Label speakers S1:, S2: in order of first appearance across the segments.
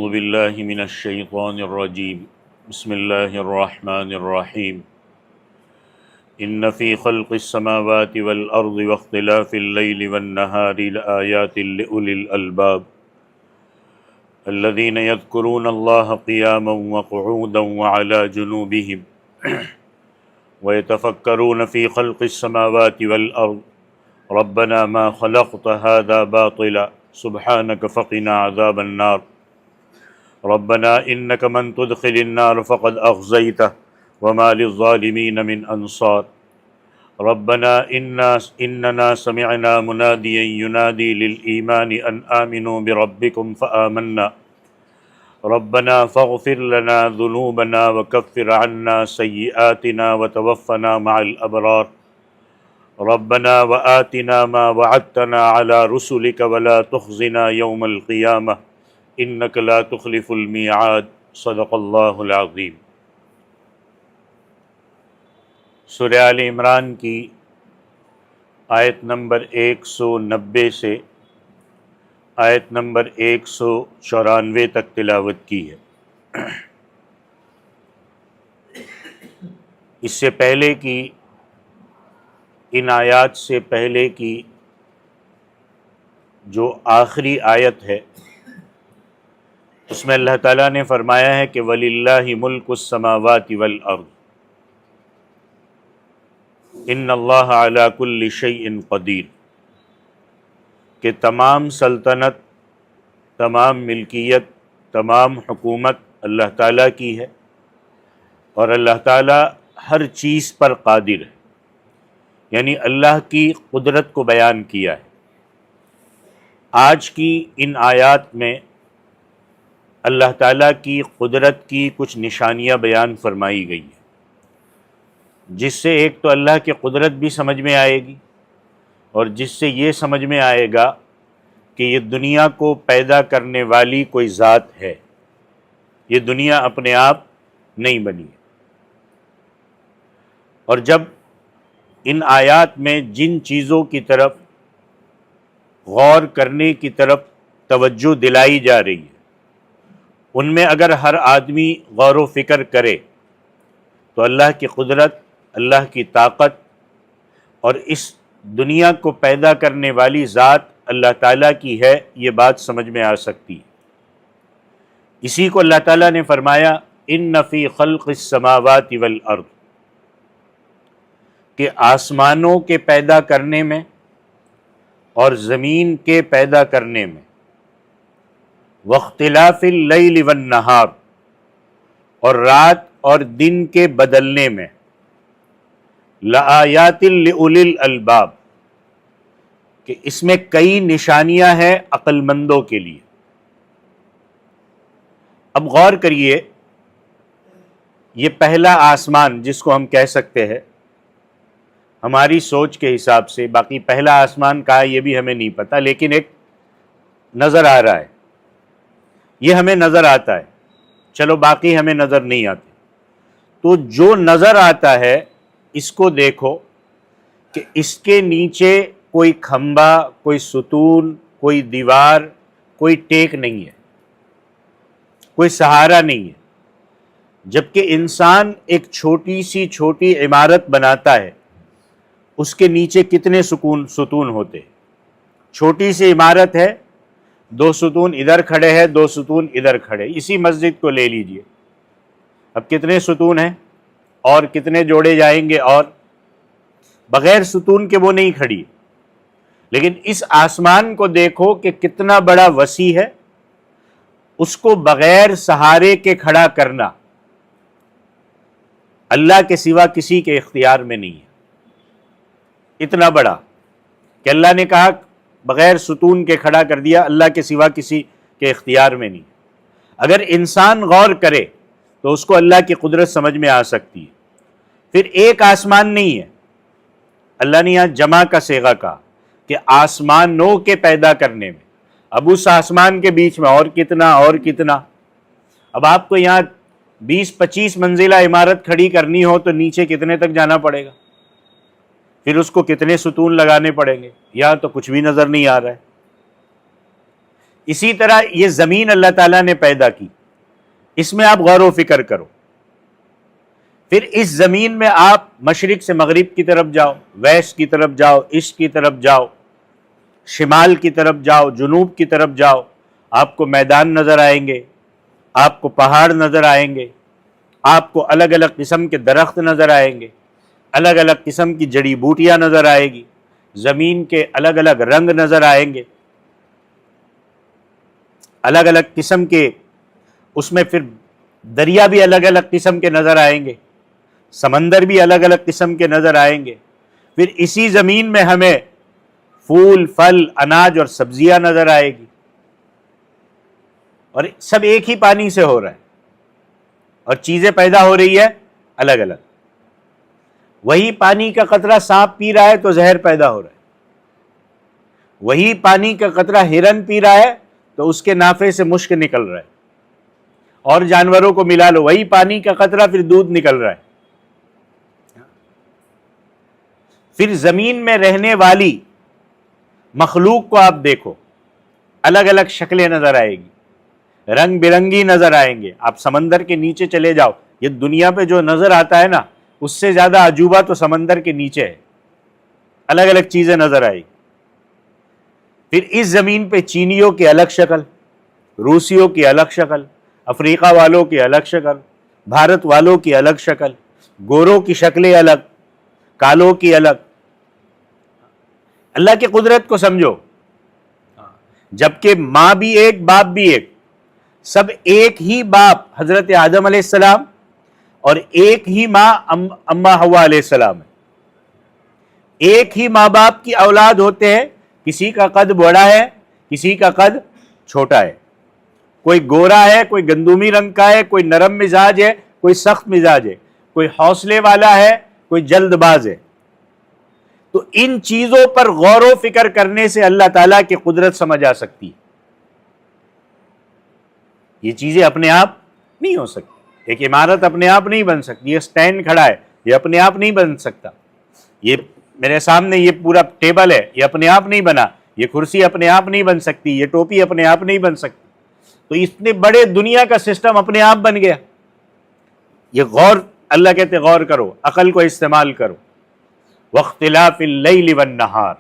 S1: اعوذ باللہ من الشیطان الرجیم بسم اللہ الرحمن الرحیم ان فی خلق السماوات والارض واختلاف اللیل والنہار لآیات لأولی الالباب الذین یذکرون اللہ قیاما وقعودا وعلی جنوبہم ویتفکرون فی خلق السماوات والارض ربنا ما خلقت هذا باطلا سبحانک فقنا عذاب النار ربنا انک من تدخل النار فقد اخزیتہ وما للظالمین من انصار ربنا اننا سمعنا منادیا ینادی للایمان ان آمنوا بربکم فآمنا ربنا فاغفر لنا ذنوبنا وکفر عنا سیئاتنا وتوفنا مع الابرار ربنا وآتنا ما وعدتنا على رسلك ولا تخزنا يوم القيامة انك لا تخلف الميعاد صدق اللہ العظیم۔ سورہ آل عمران کی آیت نمبر 190 سے آیت نمبر 194 تک تلاوت کی ہے۔ اس سے پہلے کی ان آیات سے پہلے کی جو آخری آیت ہے اس میں اللہ تعالیٰ نے فرمایا ہے کہ وَلِلَّهِ مُلْكُ السَّمَاوَاتِ وَالْأَرْضِ إِنَّ اللَّهَ عَلَى كُلِّ شَيْءٍ قَدِيرٌ، کہ تمام سلطنت، تمام ملکیت، تمام حکومت اللہ تعالیٰ کی ہے اور اللہ تعالیٰ ہر چیز پر قادر ہے، یعنی اللہ کی قدرت کو بیان کیا ہے۔ آج کی ان آیات میں اللہ تعالیٰ کی قدرت کی کچھ نشانیاں بیان فرمائی گئی ہیں، جس سے ایک تو اللہ کی قدرت بھی سمجھ میں آئے گی اور جس سے یہ سمجھ میں آئے گا کہ یہ دنیا کو پیدا کرنے والی کوئی ذات ہے، یہ دنیا اپنے آپ نہیں بنی ہے۔ اور جب ان آیات میں جن چیزوں کی طرف غور کرنے کی طرف توجہ دلائی جا رہی ہے ان میں اگر ہر آدمی غور و فکر کرے تو اللہ کی قدرت، اللہ کی طاقت اور اس دنیا کو پیدا کرنے والی ذات اللہ تعالیٰ کی ہے، یہ بات سمجھ میں آ سکتی ہے۔ اسی کو اللہ تعالیٰ نے فرمایا ان فی خلق السماوات والارض، کہ آسمانوں کے پیدا کرنے میں اور زمین کے پیدا کرنے میں، واختلاف اللیل والنہار، اور رات اور دن کے بدلنے میں، لآیات لأولی الالباب، کہ اس میں کئی نشانیاں ہیں عقل مندوں کے لیے۔ اب غور کریے، یہ پہلا آسمان جس کو ہم کہہ سکتے ہیں ہماری سوچ کے حساب سے، باقی پہلا آسمان کہا یہ بھی ہمیں نہیں پتہ، لیکن ایک نظر آ رہا ہے، یہ ہمیں نظر آتا ہے، چلو باقی ہمیں نظر نہیں آتے۔ تو جو نظر آتا ہے اس کو دیکھو کہ اس کے نیچے کوئی کھمبا، کوئی ستون، کوئی دیوار، کوئی ٹیک نہیں ہے، کوئی سہارا نہیں ہے۔ جبکہ انسان ایک چھوٹی عمارت بناتا ہے، اس کے نیچے کتنے ستون ہوتے ہیں۔ چھوٹی سی عمارت ہے، 2 ستون ادھر کھڑے ہیں، 2 ستون ادھر کھڑے، اسی مسجد کو لے لیجئے، اب کتنے ستون ہیں اور کتنے جوڑے جائیں گے، اور بغیر ستون کے وہ نہیں کھڑی۔ لیکن اس آسمان کو دیکھو کہ کتنا بڑا وسیع ہے، اس کو بغیر سہارے کے کھڑا کرنا اللہ کے سوا کسی کے اختیار میں نہیں ہے۔ اتنا بڑا کہ اللہ نے کہا بغیر ستون کے کھڑا کر دیا، اللہ کے سوا کسی کے اختیار میں نہیں۔ اگر انسان غور کرے تو اس کو اللہ کی قدرت سمجھ میں آ سکتی ہے۔ پھر ایک آسمان نہیں ہے، اللہ نے یہاں جمع کا صیغہ کہا کہ آسمانوں کے پیدا کرنے میں، اب اس آسمان کے بیچ میں اور کتنا۔ اب آپ کو یہاں 20-25 منزلہ عمارت کھڑی کرنی ہو تو نیچے کتنے تک جانا پڑے گا، پھر اس کو کتنے ستون لگانے پڑیں گے، یہاں تو کچھ بھی نظر نہیں آ رہا ہے۔ اسی طرح یہ زمین اللہ تعالیٰ نے پیدا کی، اس میں آپ غور و فکر کرو. پھر اس زمین میں آپ مشرق سے مغرب کی طرف جاؤ، ویسٹ کی طرف جاؤ، ایسٹ کی طرف جاؤ، شمال کی طرف جاؤ، جنوب کی طرف جاؤ، آپ کو میدان نظر آئیں گے، آپ کو پہاڑ نظر آئیں گے، آپ کو الگ الگ قسم کے درخت نظر آئیں گے، الگ الگ قسم کی جڑی بوٹیاں نظر آئے گی، زمین کے الگ الگ رنگ نظر آئیں گے، الگ الگ قسم کے، اس میں پھر دریا بھی الگ الگ قسم کے نظر آئیں گے، سمندر بھی الگ الگ قسم کے نظر آئیں گے. پھر اسی زمین میں ہمیں پھول، پھل، اناج اور سبزیاں نظر آئے گی، اور سب ایک ہی پانی سے ہو رہا ہے، اور چیزیں پیدا ہو رہی ہے الگ الگ. وہی پانی کا قطرہ سانپ پی رہا ہے تو زہر پیدا ہو رہا ہے، وہی پانی کا قطرہ ہرن پی رہا ہے تو اس کے نافے سے مشک نکل رہا ہے، اور جانوروں کو ملا لو، وہی پانی کا قطرہ پھر دودھ نکل رہا ہے. پھر زمین میں رہنے والی مخلوق کو آپ دیکھو، الگ الگ شکلیں نظر آئے گی، رنگ برنگی نظر آئیں گے. آپ سمندر کے نیچے چلے جاؤ، یہ دنیا پہ جو نظر آتا ہے نا، اس سے زیادہ عجوبہ تو سمندر کے نیچے ہے، الگ الگ چیزیں نظر آئی. پھر اس زمین پہ چینیوں کی الگ شکل، روسیوں کی الگ شکل، افریقہ والوں کی الگ شکل، بھارت والوں کی الگ شکل، گوروں کی شکلیں الگ، کالوں کی الگ. اللہ کی قدرت کو سمجھو، جبکہ ماں بھی ایک، باپ بھی ایک، سب ایک ہی باپ حضرت آدم علیہ السلام اور ایک ہی ماں اماں حوا علیہ السلام ہے. ایک ہی ماں باپ کی اولاد ہوتے ہیں، کسی کا قد بڑا ہے، کسی کا قد چھوٹا ہے، کوئی گورا ہے، کوئی گندمی رنگ کا ہے، کوئی نرم مزاج ہے، کوئی سخت مزاج ہے، کوئی حوصلے والا ہے، کوئی جلد باز ہے. تو ان چیزوں پر غور و فکر کرنے سے اللہ تعالیٰ کی قدرت سمجھ آ سکتی ہے. یہ چیزیں اپنے آپ نہیں ہو سکتی. ایک عمارت اپنے آپ نہیں بن سکتی، یہ سٹینڈ کھڑا ہے، یہ اپنے آپ نہیں بن سکتا. یہ میرے سامنے یہ پورا ٹیبل ہے، یہ اپنے آپ نہیں بنا. یہ کرسی اپنے آپ نہیں بن سکتی، یہ ٹوپی اپنے آپ نہیں بن سکتی. تو اتنے بڑے دنیا کا سسٹم اپنے آپ بن گیا. یہ غور، اللہ کہتے غور کرو، عقل کو استعمال کرو. واختلاف اللیل والنہار،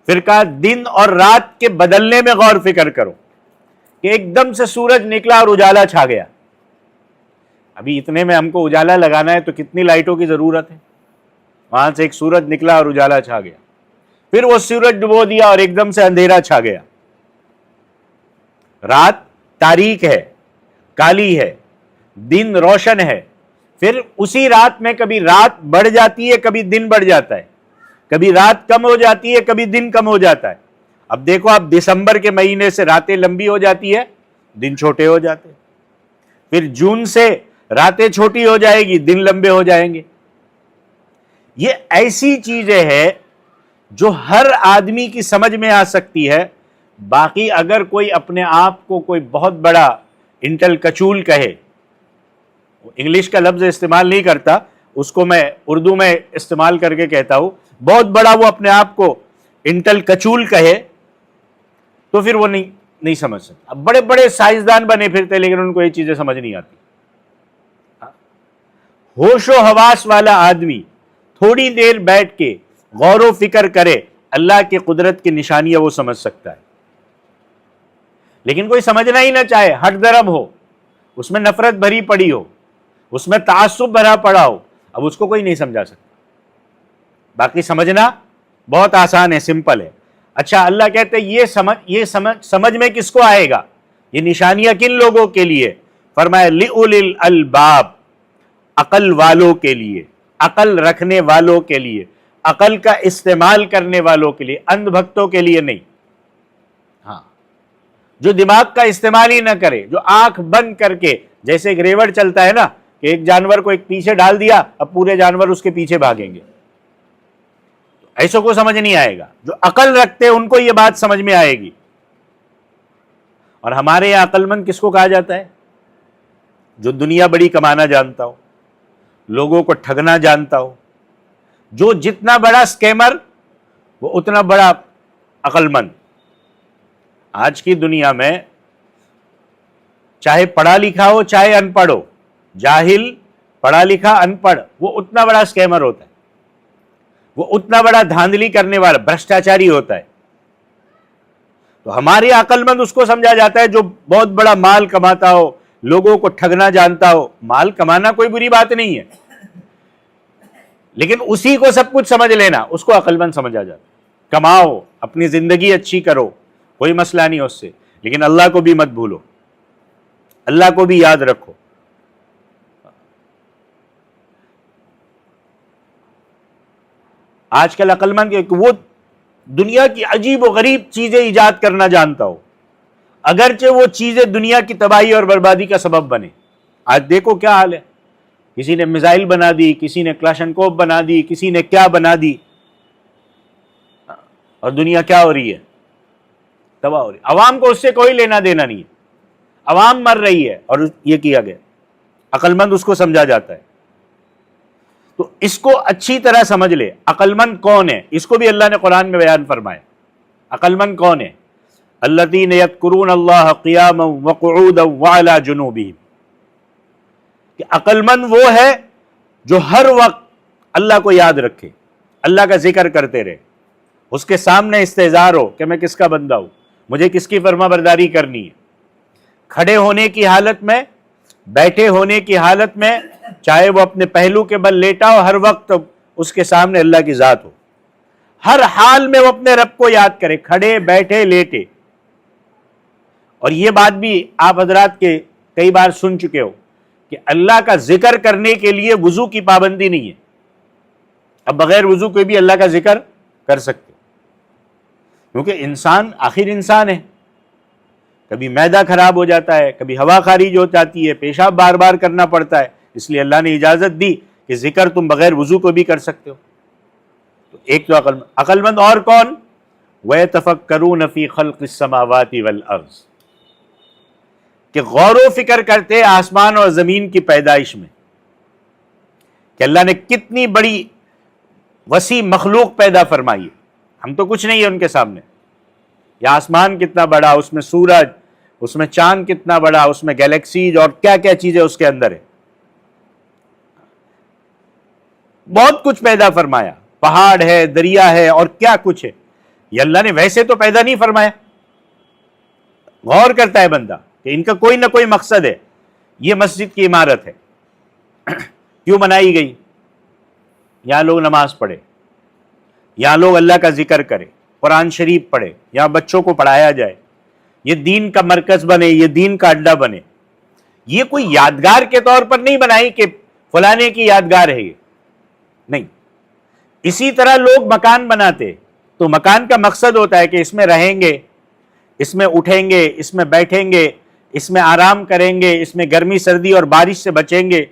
S1: پھر کہا دن اور رات کے بدلنے میں غور فکر کرو، کہ ایک دم سے سورج نکلا اور اجالا چھا گیا. ابھی اتنے میں ہم کو اجالا لگانا ہے تو کتنی لائٹوں کی ضرورت ہے؟ وہاں سے ایک سورج نکلا اور اجالا چھا گیا، پھر وہ سورج ڈبو دیا اور ایک دم سے اندھیرا چھا گیا. رات تاریک ہے، کالی ہے، دن روشن ہے. پھر اسی رات میں کبھی رات بڑھ جاتی ہے، کبھی دن بڑھ جاتا ہے، کبھی رات کم ہو جاتی ہے، کبھی دن کم ہو جاتا ہے. اب دیکھو، آپ دسمبر کے مہینے سے راتیں لمبی ہو جاتی ہے، دن چھوٹے ہو جاتے ہیں. پھر جون سے راتیں چھوٹی ہو جائے گی، دن لمبے ہو جائیں گے. یہ ایسی چیزیں ہیں جو ہر آدمی کی سمجھ میں آ سکتی ہے. باقی اگر کوئی اپنے آپ کو کوئی بہت بڑا انٹل کچول کہے، انگلش کا لفظ استعمال نہیں کرتا، اس کو میں اردو میں استعمال کر کے کہتا ہوں، بہت بڑا وہ اپنے آپ کو انٹل کچول کہے تو پھر وہ نہیں سمجھ سکتا. اب بڑے بڑے سائنسدان بنے پھرتے لیکن ان کو یہ چیزیں سمجھ نہیں آتی. ہوش و حواس والا آدمی تھوڑی دیر بیٹھ کے غور و فکر کرے، اللہ کی قدرت کی نشانیاں وہ سمجھ سکتا ہے. لیکن کوئی سمجھنا ہی نہ چاہے، ہٹ درب ہو، اس میں نفرت بھری پڑی ہو، اس میں تعصب بھرا پڑا ہو، اب اس کو کوئی نہیں سمجھا سکتا. باقی سمجھنا بہت آسان ہے، سمپل ہے. اچھا، اللہ کہتے ہیں یہ سمجھ میں کس کو آئے گا؟ یہ نشانیاں کن لوگوں کے لیے؟ فرمایا لِأُولِي الْأَلْبَابِ، عقل والوں کے لیے، عقل رکھنے والوں کے لیے، عقل کا استعمال کرنے والوں کے لیے، اندھ بھکتوں کے لیے نہیں. ہاں، جو دماغ کا استعمال ہی نہ کرے، جو آنکھ بند کر کے، جیسے ایک ریوڑ چلتا ہے نا، کہ ایک جانور کو ایک پیچھے ڈال دیا، اب پورے جانور اس کے پیچھے بھاگیں گے. ایسوں کو سمجھ نہیں آئے گا. جو عقل رکھتے ہیں ان کو یہ بات سمجھ میں آئے گی. اور ہمارے یہاں عقل مند کس کو کہا جاتا ہے؟ جو دنیا بڑی کمانا جانتا ہو، لوگوں کو ٹھگنا جانتا ہو. جو جتنا بڑا اسکیمر وہ اتنا بڑا عقل مند. آج کی دنیا میں چاہے پڑھا لکھا ہو چاہے ان پڑھ ہو، جاہل، پڑھا لکھا، ان پڑھ، وہ اتنا بڑا اسکیمر ہوتا ہے، وہ اتنا بڑا دھاندلی کرنے والا بھرشٹاچاری ہوتا ہے۔ تو ہماری عقل مند اس کو سمجھا جاتا ہے جو بہت بڑا مال کماتا ہو، لوگوں کو ٹھگنا جانتا ہو۔ مال کمانا کوئی بری بات نہیں ہے، لیکن اسی کو سب کچھ سمجھ لینا، اس کو عقل مند سمجھا جاتا ہے۔ کماؤ، اپنی زندگی اچھی کرو، کوئی مسئلہ نہیں اس سے، لیکن اللہ کو بھی مت بھولو، اللہ کو بھی یاد رکھو۔ آج کل عقل مند کہ وہ دنیا کی عجیب و غریب چیزیں ایجاد کرنا جانتا ہو، اگرچہ وہ چیزیں دنیا کی تباہی اور بربادی کا سبب بنے۔ آج دیکھو کیا حال ہے، کسی نے میزائل بنا دی، کسی نے کلاشنکوف بنا دی، کسی نے کیا بنا دی، اور دنیا کیا ہو رہی ہے؟ تباہ ہو رہی ہے۔ عوام کو اس سے کوئی لینا دینا نہیں ہے، عوام مر رہی ہے اور یہ کیا گیا۔ عقل مند اس کو سمجھا جاتا ہے۔ تو اس کو اچھی طرح سمجھ لے، عقل مند کون ہے، اس کو بھی اللہ نے قرآن میں بیان فرمایا۔ عقل مند کون ہے؟ الذین یذکرون اللہ قیاما وقعودا وعلی جنوبہم، کہ عقل مند وہ ہے جو ہر وقت اللہ کو یاد رکھے، اللہ کا ذکر کرتے رہے، اس کے سامنے استحضار ہو کہ میں کس کا بندہ ہوں، مجھے کس کی فرما برداری کرنی ہے، کھڑے ہونے کی حالت میں، بیٹھے ہونے کی حالت میں، چاہے وہ اپنے پہلو کے بل لیٹا ہو، ہر وقت اس کے سامنے اللہ کی ذات ہو، ہر حال میں وہ اپنے رب کو یاد کرے، کھڑے بیٹھے لیٹے۔ اور یہ بات بھی آپ حضرات کے کئی بار سن چکے ہو کہ اللہ کا ذکر کرنے کے لیے وضو کی پابندی نہیں ہے، اب بغیر وضو کوئی بھی اللہ کا ذکر کر سکتے، کیونکہ انسان آخر انسان ہے، کبھی معدہ خراب ہو جاتا ہے، کبھی ہوا خارج ہو جاتی ہے، پیشاب بار بار کرنا پڑتا ہے، اس لیے اللہ نے اجازت دی کہ ذکر تم بغیر وضو کو بھی کر سکتے ہو۔ تو ایک تو عقل مند اور کون؟ وَيَتَفَكَّرُونَ فِي خَلْقِ السَّمَاوَاتِ وَالْأَرْضِ، کہ غور و فکر کرتے آسمان اور زمین کی پیدائش میں، کہ اللہ نے کتنی بڑی وسیع مخلوق پیدا فرمائی ہے، ہم تو کچھ نہیں ہے ان کے سامنے۔ یہ آسمان کتنا بڑا، اس میں سورج، اس میں چاند کتنا بڑا، اس میں گیلیکسیز اور کیا کیا چیزیں اس کے اندر ہے، بہت کچھ پیدا فرمایا، پہاڑ ہے، دریا ہے، اور کیا کچھ ہے، یہ اللہ نے ویسے تو پیدا نہیں فرمایا۔ غور کرتا ہے بندہ کہ ان کا کوئی نہ کوئی مقصد ہے۔ یہ مسجد کی عمارت ہے، کیوں بنائی گئی؟ یہاں لوگ نماز پڑھے، یہاں لوگ اللہ کا ذکر کرے، قرآن شریف پڑھے، یہاں بچوں کو پڑھایا جائے، یہ دین کا مرکز بنے، یہ دین کا اڈا بنے۔ یہ کوئی یادگار کے طور پر نہیں بنائی کہ فلانے کی یادگار ہے، یہ نہیں۔ اسی طرح لوگ مکان بناتے، تو مکان کا مقصد ہوتا ہے کہ اس میں رہیں گے، اس میں اٹھیں گے، اس میں بیٹھیں گے، اس میں آرام کریں گے، اس میں گرمی سردی اور بارش سے بچیں گے،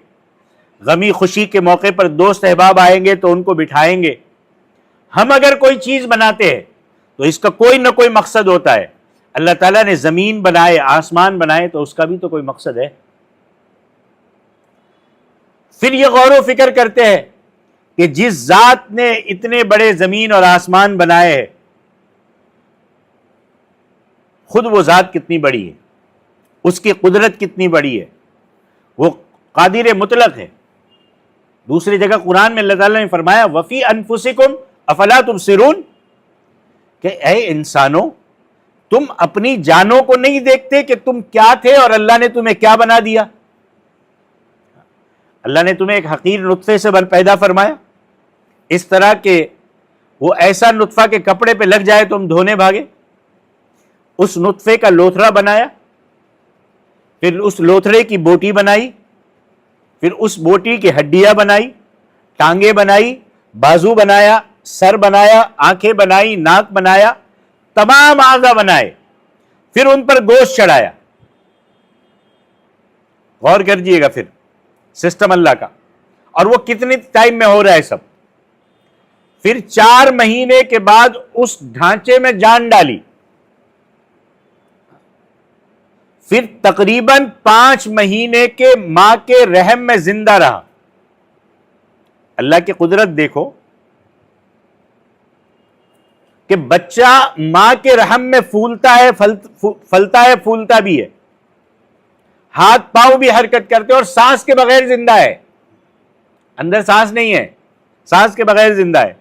S1: غمی خوشی کے موقع پر دوست احباب آئیں گے تو ان کو بٹھائیں گے۔ ہم اگر کوئی چیز بناتے ہیں تو اس کا کوئی نہ کوئی مقصد ہوتا ہے۔ اللہ تعالیٰ نے زمین بنائے، آسمان بنائے، تو اس کا بھی تو کوئی مقصد ہے۔ پھر یہ غور و فکر کرتے ہیں کہ جس ذات نے اتنے بڑے زمین اور آسمان بنائے ہیں، خود وہ ذات کتنی بڑی ہے، اس کی قدرت کتنی بڑی ہے، وہ قادر مطلق ہے۔ دوسری جگہ قرآن میں اللہ تعالیٰ نے فرمایا وَفِي أَنفُسِكُمْ أَفَلَا تُبْصِرُونَ، کہ اے انسانوں، تم اپنی جانوں کو نہیں دیکھتے کہ تم کیا تھے اور اللہ نے تمہیں کیا بنا دیا۔ اللہ نے تمہیں ایک حقیر نطفے سے پیدا فرمایا، اس طرح کہ وہ ایسا نطفہ کہ کپڑے پہ لگ جائے تو ہم دھونے بھاگے، اس نطفے کا لوتھڑا بنایا، پھر اس لوتھڑے کی بوٹی بنائی، پھر اس بوٹی کی ہڈیاں بنائی، ٹانگیں بنائی، بازو بنایا، سر بنایا، آنکھیں بنائی، ناک بنایا، تمام اعضاء بنائے، پھر ان پر گوشت چڑھایا۔ غور کریے گا پھر سسٹم اللہ کا، اور وہ کتنے ٹائم میں ہو رہا ہے سب۔ پھر 4 مہینے کے بعد اس ڈھانچے میں جان ڈالی، پھر تقریباً 5 مہینے کے ماں کے رحم میں زندہ رہا۔ اللہ کی قدرت دیکھو کہ بچہ ماں کے رحم میں پھولتا ہے، پھلتا ہے، پھولتا بھی ہے، ہاتھ پاؤں بھی حرکت کرتے اور سانس کے بغیر زندہ ہے، اندر سانس نہیں ہے، سانس کے بغیر زندہ ہے۔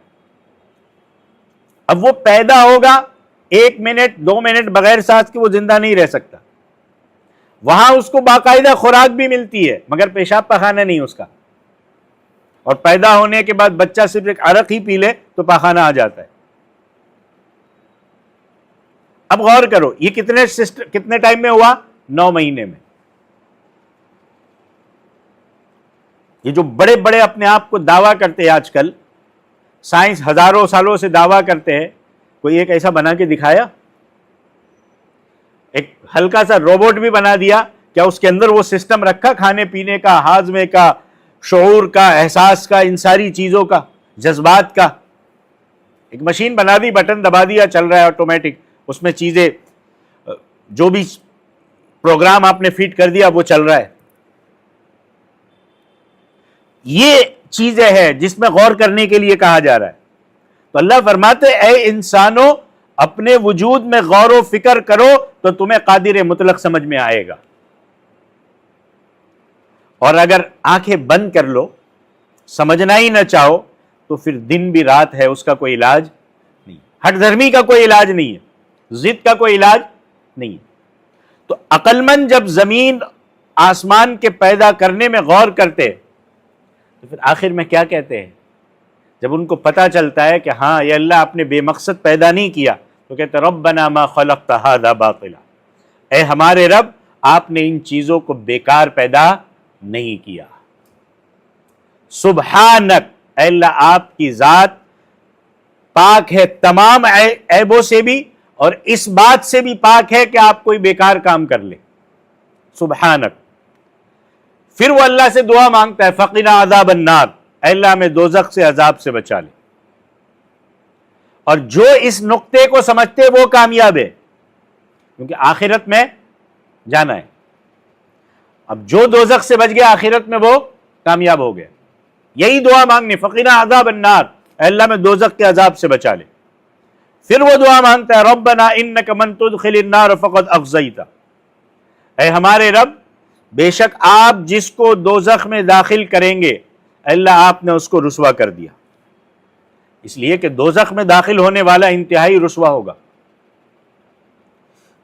S1: اب وہ پیدا ہوگا 1 منٹ 2 منٹ بغیر سانس کے وہ زندہ نہیں رہ سکتا، وہاں اس کو باقاعدہ خوراک بھی ملتی ہے مگر پیشاب پخانہ نہیں اس کا، اور پیدا ہونے کے بعد بچہ صرف ایک عرق ہی پی لے تو پخانہ آ جاتا ہے۔ اب غور کرو یہ کتنے ٹائم میں ہوا؟ 9 مہینے میں۔ یہ جو بڑے بڑے اپنے آپ کو دعویٰ کرتے ہیں آج کل، سائنس ہزاروں سالوں سے دعویٰ کرتے ہیں، کوئی ایک ایسا بنا کے دکھایا؟ ایک ہلکا سا روبوٹ بھی بنا دیا، کیا اس کے اندر وہ سسٹم رکھا کھانے پینے کا، ہاضمے کا، شعور کا، احساس کا، ان ساری چیزوں کا، جذبات کا؟ ایک مشین بنا دی، بٹن دبا دیا، چل رہا ہے آٹومیٹک، اس میں چیزیں جو بھی پروگرام آپ نے فیڈ کر دیا وہ چل رہا ہے۔ یہ چیزیں ہیں جس میں غور کرنے کے لیے کہا جا رہا ہے۔ تو اللہ فرماتے اے انسانوں اپنے وجود میں غور و فکر کرو تو تمہیں قادر مطلق سمجھ میں آئے گا، اور اگر آنکھیں بند کر لو، سمجھنا ہی نہ چاہو، تو پھر دن بھی رات ہے، اس کا کوئی علاج نہیں، ہٹ دھرمی کا کوئی علاج نہیں ہے، ضد کا کوئی علاج نہیں ہے۔ تو عقل مند جب زمین آسمان کے پیدا کرنے میں غور کرتے تو پھر آخر میں کیا کہتے ہیں؟ جب ان کو پتا چلتا ہے کہ ہاں یہ اللہ آپ نے بے مقصد پیدا نہیں کیا، تو کہتے ربنا ما خلقت ھذا باطلا، اے ہمارے رب آپ نے ان چیزوں کو بیکار پیدا نہیں کیا۔ سبحانک، اے اللہ آپ کی ذات پاک ہے تمام عیبوں سے بھی، اور اس بات سے بھی پاک ہے کہ آپ کوئی بیکار کام کر لے، سبحانک۔ پھر وہ اللہ سے دعا مانگتا ہے فقنا عذاب النار، اے اللہ ہمیں دوزخ سے عذاب سے بچا لے۔ اور جو اس نقطے کو سمجھتے وہ کامیاب ہے، کیونکہ آخرت میں جانا ہے۔ اب جو دوزخ سے بچ گیا آخرت میں وہ کامیاب ہو گیا، یہی دعا مانگنے فقنا عذاب النار، اے اللہ میں دوزخ کے عذاب سے بچا لے۔ پھر وہ دعا مانگتا ہے ربنا انک من تدخل النار فقد اخزیتہ، اے ہمارے رب بے شک آپ جس کو دوزخ میں داخل کریں گے اللہ آپ نے اس کو رسوا کر دیا، اس لیے کہ دوزخ میں داخل ہونے والا انتہائی رسوا ہوگا۔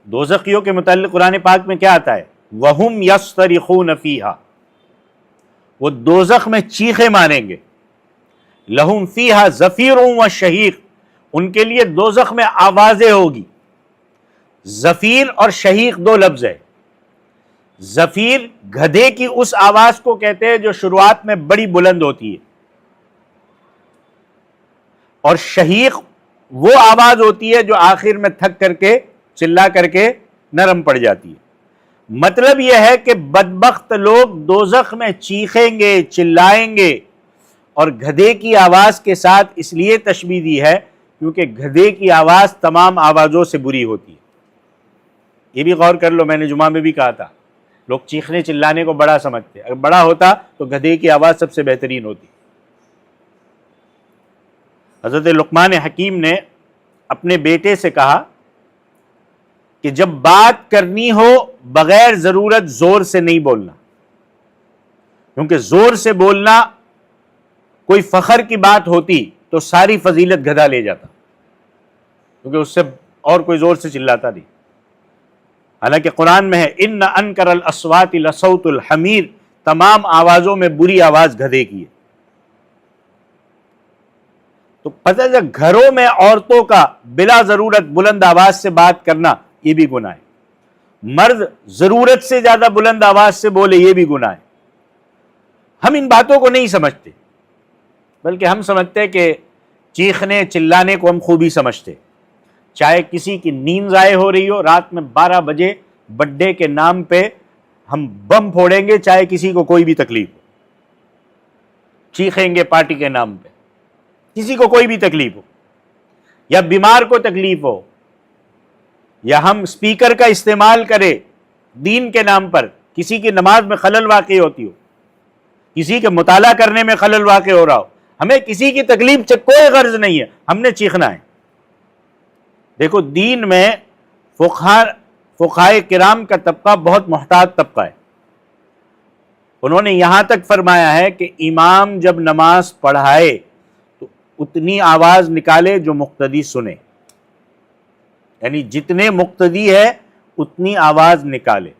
S1: دوزخیوں کے متعلق قرآن پاک میں کیا آتا ہے؟ وَهُمْ يَصْطَرِخُونَ فِيهَا، وہ دوزخ میں چیخیں ماریں گے، لَهُمْ فِيهَا زَفِيرٌ وَشَهِيقٌ، ان کے لیے دوزخ میں آوازیں ہوگی۔ زفیر اور شہیق دو لفظ ہے۔ زفیر گدھے کی اس آواز کو کہتے ہیں جو شروعات میں بڑی بلند ہوتی ہے، اور شہیق وہ آواز ہوتی ہے جو آخر میں تھک کر کے چلا کر کے نرم پڑ جاتی ہے۔ مطلب یہ ہے کہ بدبخت لوگ دوزخ میں چیخیں گے، چلائیں گے، اور گدھے کی آواز کے ساتھ اس لیے تشبیہ دی ہے کیونکہ گدھے کی آواز تمام آوازوں سے بری ہوتی ہے۔ یہ بھی غور کر لو، میں نے جمعہ میں بھی کہا تھا، لوگ چیخنے چلانے کو بڑا سمجھتے، اگر بڑا ہوتا تو گدھے کی آواز سب سے بہترین ہوتی۔ حضرت لقمان حکیم نے اپنے بیٹے سے کہا کہ جب بات کرنی ہو بغیر ضرورت زور سے نہیں بولنا، کیونکہ زور سے بولنا کوئی فخر کی بات ہوتی تو ساری فضیلت گدھا لے جاتا، کیونکہ اس سے اور کوئی زور سے چلاتا نہیں۔ حالانکہ قرآن میں ہے ان انکر الاصوات لصوت الحمیر، تمام آوازوں میں بری آواز گدھے کی ہے۔ تو پتہ ہے گھروں میں عورتوں کا بلا ضرورت بلند آواز سے بات کرنا یہ بھی گناہ ہے، مرد ضرورت سے زیادہ بلند آواز سے بولے یہ بھی گناہ ہے۔ ہم ان باتوں کو نہیں سمجھتے، بلکہ ہم سمجھتے کہ چیخنے چلانے کو ہم خوبی سمجھتے، چاہے کسی کی نیند ضائع ہو رہی ہو، رات میں 12 بجے برتھ ڈے کے نام پہ ہم بم پھوڑیں گے، چاہے کسی کو کوئی بھی تکلیف ہو، چیخیں گے پارٹی کے نام پہ، کسی کو کوئی بھی تکلیف ہو، یا بیمار کو تکلیف ہو، یا ہم سپیکر کا استعمال کریں دین کے نام پر، کسی کی نماز میں خلل واقع ہوتی ہو، کسی کے مطالعہ کرنے میں خلل واقع ہو رہا ہو، ہمیں کسی کی تکلیف سے کوئی غرض نہیں ہے، ہم نے چیخنا ہے۔ دیکھو دین میں فقہائے کرام کا طبقہ بہت محتاط طبقہ ہے. انہوں نے یہاں تک فرمایا ہے کہ امام جب نماز پڑھائے تو اتنی آواز نکالے جو مقتدی سنے، یعنی جتنے مقتدی ہے اتنی آواز نکالے.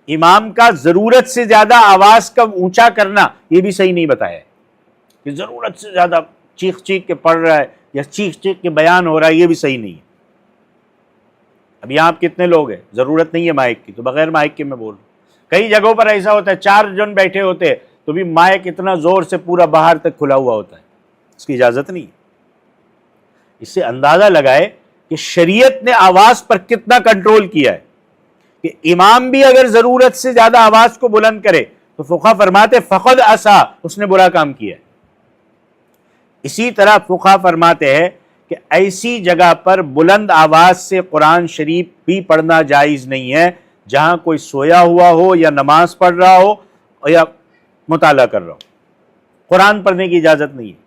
S1: امام کا ضرورت سے زیادہ آواز کا اونچا کرنا یہ بھی صحیح نہیں بتایا ہے کہ ضرورت سے زیادہ چیخ چیخ کے پڑھ رہا ہے یا چیخ چیخ کے بیان ہو رہا ہے، یہ بھی صحیح نہیں ہے. اب یہاں آپ کتنے لوگ ہیں، ضرورت نہیں ہے مائک کی تو بغیر مائک کے میں بول رہا ہوں. کئی جگہوں پر ایسا ہوتا ہے 4 جن بیٹھے ہوتے ہیں تو بھی مائک اتنا زور سے پورا باہر تک کھلا ہوا ہوتا ہے، اس کی اجازت نہیں ہے. اس سے اندازہ لگائے کہ شریعت نے آواز پر کتنا کنٹرول کیا ہے کہ امام بھی اگر ضرورت سے زیادہ آواز کو بلند کرے تو فقہا فرماتے فقد عصا، اس نے برا کام کیا ہے. اسی طرح فقہا فرماتے ہیں کہ ایسی جگہ پر بلند آواز سے قرآن شریف بھی پڑھنا جائز نہیں ہے جہاں کوئی سویا ہوا ہو یا نماز پڑھ رہا ہو یا مطالعہ کر رہا ہو. قرآن پڑھنے کی اجازت نہیں ہے.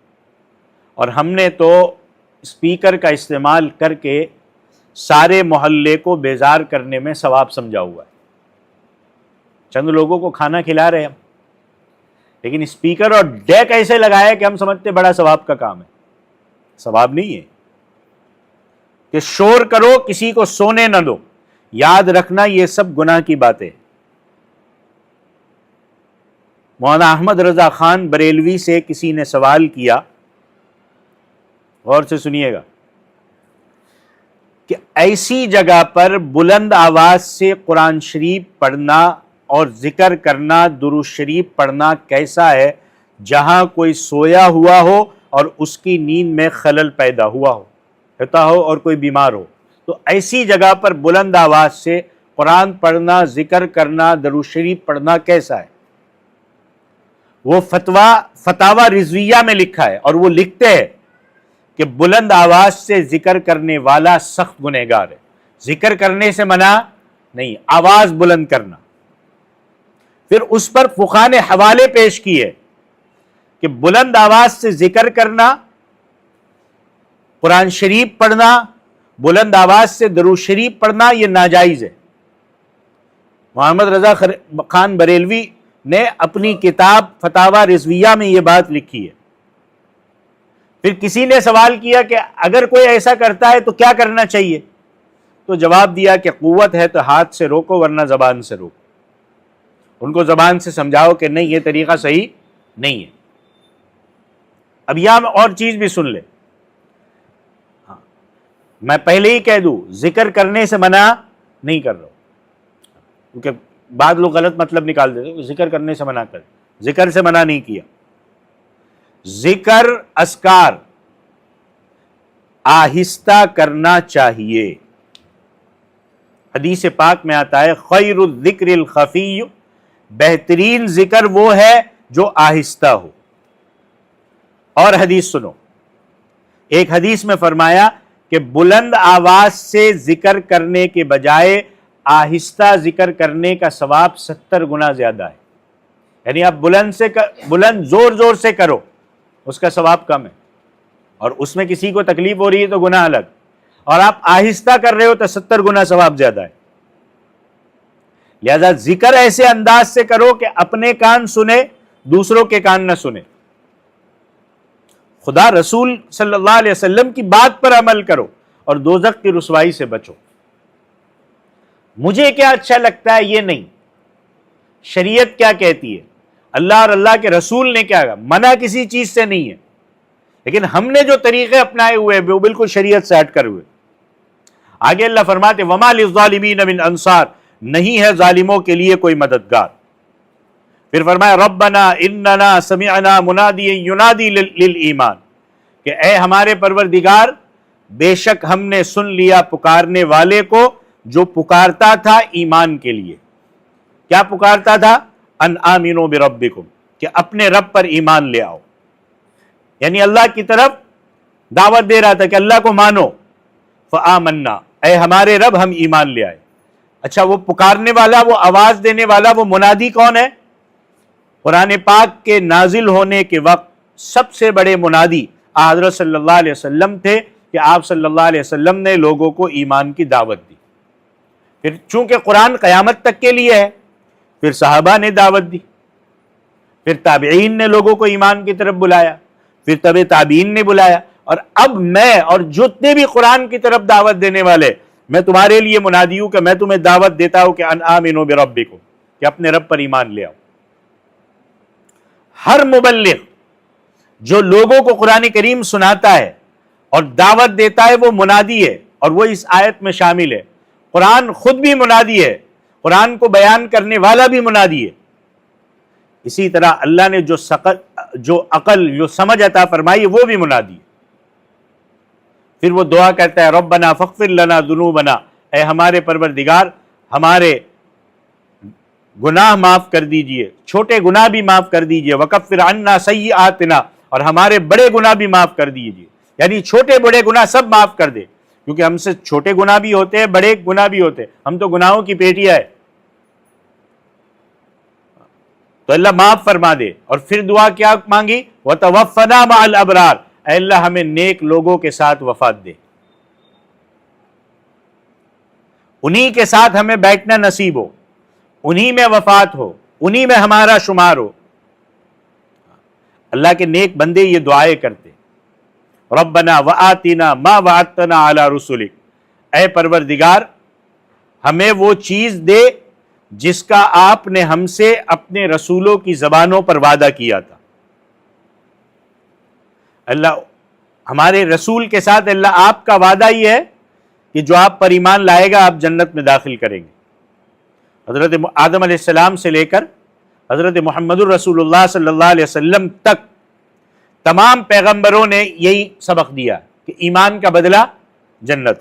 S1: اور ہم نے تو اسپیکر کا استعمال کر کے سارے محلے کو بیزار کرنے میں ثواب سمجھا ہوا ہے. چند لوگوں کو کھانا کھلا رہے ہم، لیکن اسپیکر اور ڈیک ایسے لگایا کہ ہم سمجھتے بڑا ثواب کا کام ہے. ثواب نہیں ہے کہ شور کرو کسی کو سونے نہ دو. یاد رکھنا یہ سب گناہ کی باتیں. مولانا احمد رضا خان بریلوی سے کسی نے سوال کیا، غور سے سنیے گا، کہ ایسی جگہ پر بلند آواز سے قرآن شریف پڑھنا اور ذکر کرنا، درود شریف پڑھنا کیسا ہے جہاں کوئی سویا ہوا ہو اور اس کی نیند میں خلل پیدا ہوتا ہو اور کوئی بیمار ہو. تو ایسی جگہ پر بلند آواز سے قرآن پڑھنا، ذکر کرنا، درود شریف پڑھنا کیسا ہے؟ وہ فتاوی رضویہ میں لکھا ہے، اور وہ لکھتے ہیں کہ بلند آواز سے ذکر کرنے والا سخت گنہگار ہے. ذکر کرنے سے منع نہیں، آواز بلند کرنا. پھر اس پر فقہا نے حوالے پیش کیے کہ بلند آواز سے ذکر کرنا، قرآن شریف پڑھنا، بلند آواز سے درود شریف پڑھنا یہ ناجائز ہے. محمد رضا خان بریلوی نے اپنی کتاب فتاوی رضویہ میں یہ بات لکھی ہے. پھر کسی نے سوال کیا کہ اگر کوئی ایسا کرتا ہے تو کیا کرنا چاہیے؟ تو جواب دیا کہ قوت ہے تو ہاتھ سے روکو ورنہ زبان سے روکو. ان کو زبان سے سمجھاؤ کہ نہیں یہ طریقہ صحیح نہیں ہے. اب یہاں میں اور چیز بھی سن لے. میں پہلے ہی کہہ دوں ذکر کرنے سے منع نہیں کر رہا ہوں، کیونکہ بعض لوگ غلط مطلب نکال دیتے ہیں. ذکر کرنے سے منع کر، ذکر سے منع نہیں کیا. ذکر اذکار آہستہ کرنا چاہیے. حدیث پاک میں آتا ہے خیر الذکر الخفی، بہترین ذکر وہ ہے جو آہستہ ہو. اور حدیث سنو، ایک حدیث میں فرمایا کہ بلند آواز سے ذکر کرنے کے بجائے آہستہ ذکر کرنے کا ثواب 70 گنا زیادہ ہے. یعنی آپ بلند زور زور سے کرو اس کا ثواب کم ہے، اور اس میں کسی کو تکلیف ہو رہی ہے تو گناہ الگ، اور آپ آہستہ کر رہے ہو تو 70 گنا ثواب زیادہ ہے. لہذا ذکر ایسے انداز سے کرو کہ اپنے کان سنے، دوسروں کے کان نہ سنے. خدا رسول صلی اللہ علیہ وسلم کی بات پر عمل کرو اور دوزخ کی رسوائی سے بچو. مجھے کیا اچھا لگتا ہے یہ نہیں، شریعت کیا کہتی ہے، اللہ اور اللہ کے رسول نے کیا کہا. منع کسی چیز سے نہیں ہے، لیکن ہم نے جو طریقے اپنائے ہوئے وہ بالکل شریعت سے ہٹ کر ہوئے. آگے اللہ فرماتے وما للظالمین من انصار، نہیں ہے ظالموں کے لیے کوئی مددگار. پھر فرمایا ربنا اننا سمعنا منادیا ینادی للایمان، کہ اے ہمارے پروردگار بے شک ہم نے سن لیا پکارنے والے کو جو پکارتا تھا ایمان کے لیے. کیا پکارتا تھا؟ ان آمنوا بربکم، کہ اپنے رب پر ایمان لے آؤ. یعنی اللہ کی طرف دعوت دے رہا تھا کہ اللہ کو مانو. فآمنا، اے ہمارے رب ہم ایمان لے آئے. اچھا وہ پکارنے والا، وہ آواز دینے والا، وہ منادی کون ہے؟ قرآن پاک کے نازل ہونے کے وقت سب سے بڑے منادی حضرت صلی اللہ علیہ وسلم تھے کہ آپ صلی اللہ علیہ وسلم نے لوگوں کو ایمان کی دعوت دی. پھر چونکہ قرآن قیامت تک کے لیے ہے، پھر صحابہ نے دعوت دی، پھر تابعین نے لوگوں کو ایمان کی طرف بلایا، پھر تبع تابعین نے بلایا، اور اب میں اور جتنے بھی قرآن کی طرف دعوت دینے والے، میں تمہارے لیے منادی ہوں کہ میں تمہیں دعوت دیتا ہوں کہ ان آمنوا بربکم، کہ اپنے رب پر ایمان لے آؤ. ہر مبلغ جو لوگوں کو قرآن کریم سناتا ہے اور دعوت دیتا ہے وہ منادی ہے، اور وہ اس آیت میں شامل ہے. قرآن خود بھی منادی ہے، قرآن کو بیان کرنے والا بھی منادی ہے. اسی طرح اللہ نے جو عقل جو سمجھ عطا فرمائی وہ بھی منادی ہے. پھر وہ دعا کرتا ہے ربنا فاغفر لنا ذنوبنا، اے ہمارے پروردگار ہمارے گناہ معاف کر دیجئے، چھوٹے گناہ بھی معاف کر دیجئے، وکفر عنا سیئاتنا، اور ہمارے بڑے گناہ بھی معاف کر دیجئے. یعنی چھوٹے بڑے گناہ سب معاف کر دے، کیونکہ ہم سے چھوٹے گناہ بھی ہوتے ہیں، بڑے گناہ بھی ہوتے ہیں، ہم تو گناہوں کی پیٹیا ہے. تو اللہ معاف فرما دے. اور پھر دعا کیا مانگی؟ وَتَوَفَّنَا مَعَ الْأَبْرَارِ، اے اللہ ہمیں نیک لوگوں کے ساتھ وفات دے، انہی کے ساتھ ہمیں بیٹھنا نصیب ہو، انہی میں وفات ہو، انہی میں ہمارا شمار ہو. اللہ کے نیک بندے یہ دعائیں کرتے. ربنا وآتنا ما وعدتنا علی رسولک، اے پروردگار ہمیں وہ چیز دے جس کا آپ نے ہم سے اپنے رسولوں کی زبانوں پر وعدہ کیا تھا. اللہ ہمارے رسول کے ساتھ اللہ آپ کا وعدہ ہی ہے کہ جو آپ پر ایمان لائے گا آپ جنت میں داخل کریں گے. حضرت آدم علیہ السلام سے لے کر حضرت محمد الرسول اللہ صلی اللہ علیہ وسلم تک تمام پیغمبروں نے یہی سبق دیا کہ ایمان کا بدلہ جنت،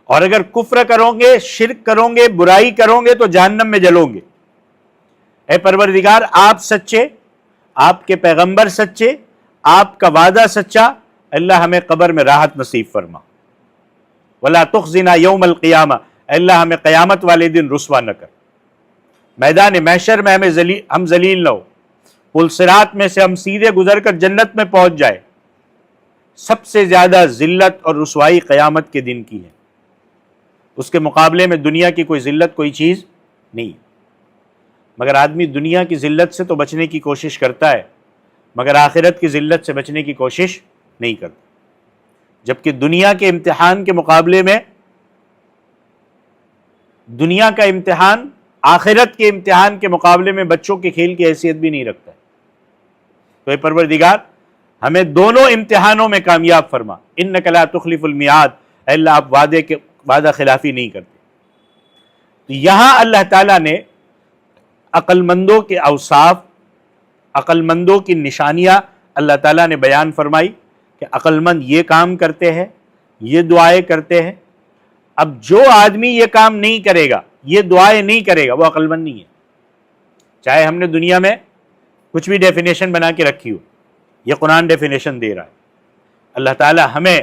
S1: اور اگر کفر کرو گے، شرک کرو گے، برائی کرو گے تو جہنم میں جلو گے. اے پروردگار آپ سچے، آپ کے پیغمبر سچے، آپ کا وعدہ سچا، اللہ ہمیں قبر میں راحت نصیب فرما. ولا تخزنا یوم القیامہ، اے اللہ ہمیں قیامت والے دن رسوا نہ کر. میدان محشر میں ہم ذلیل نہ ہو، پل صراط میں سے ہم سیدھے گزر کر جنت میں پہنچ جائے. سب سے زیادہ ذلت اور رسوائی قیامت کے دن کی ہے، اس کے مقابلے میں دنیا کی کوئی ذلت کوئی چیز نہیں. مگر آدمی دنیا کی ذلت سے تو بچنے کی کوشش کرتا ہے، مگر آخرت کی ذلت سے بچنے کی کوشش نہیں کرتا. جبکہ دنیا کے امتحان کے مقابلے میں دنیا کا امتحان آخرت کے امتحان کے مقابلے میں بچوں کے کھیل کی حیثیت بھی نہیں رکھتا ہے. تو اے پروردگار ہمیں دونوں امتحانوں میں کامیاب فرما. انک لا تخلف المیعاد، اے اللہ آپ وعدہ خلافی نہیں کرتے. تو یہاں اللہ تعالیٰ نے عقل مندوں کے اوصاف، عقل مندوں کی نشانیاں اللہ تعالیٰ نے بیان فرمائی کہ عقل مند یہ کام کرتے ہیں، یہ دعائیں کرتے ہیں. اب جو آدمی یہ کام نہیں کرے گا، یہ دعائیں نہیں کرے گا، وہ عقل مند نہیں ہے. چاہے ہم نے دنیا میں کچھ بھی ڈیفینیشن بنا کے رکھی ہو، یہ قرآن ڈیفینیشن دے رہا ہے. اللہ تعالیٰ ہمیں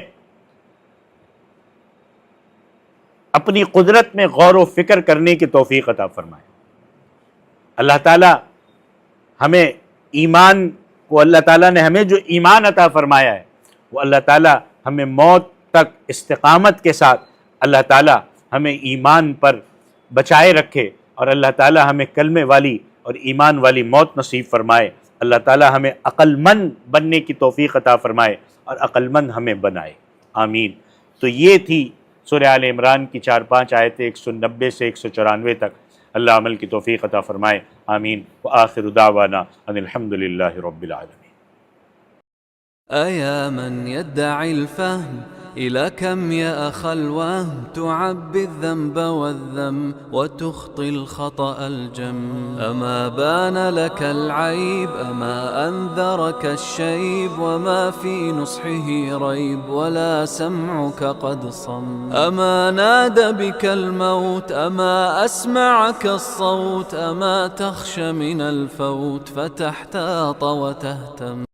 S1: اپنی قدرت میں غور و فکر کرنے کی توفیق عطا فرمائے. اللہ تعالیٰ ہمیں ایمان کو، اللہ تعالیٰ نے ہمیں جو ایمان عطا فرمایا ہے وہ اللہ تعالیٰ ہمیں موت تک استقامت کے ساتھ اللہ تعالیٰ ہمیں ایمان پر بچائے رکھے، اور اللہ تعالیٰ ہمیں کلمے والی اور ایمان والی موت نصیب فرمائے. اللہ تعالیٰ ہمیں عقل مند بننے کی توفیق عطا فرمائے اور عقل مند ہمیں بنائے. آمین. تو یہ تھی سورہ آل عمران کی 4-5 آیتیں 190 سے 194 تک. اللہ عمل کی توفیق عطا فرمائے. آمین. وآخر دعوانا ان الحمد للہ رب العالمین.
S2: أيا من يدعي الفهم إلى كم يا أخ الوهم تعبي الذنب والذم وتخطي الخطأ الجم. أما بان لك العيب أما أنذرك الشيب وما في نصحه ريب ولا سمعك قد صم. أما نادى بك الموت أما أسمعك الصوت أما تخشى من الفوت فتحتاط وتهتم.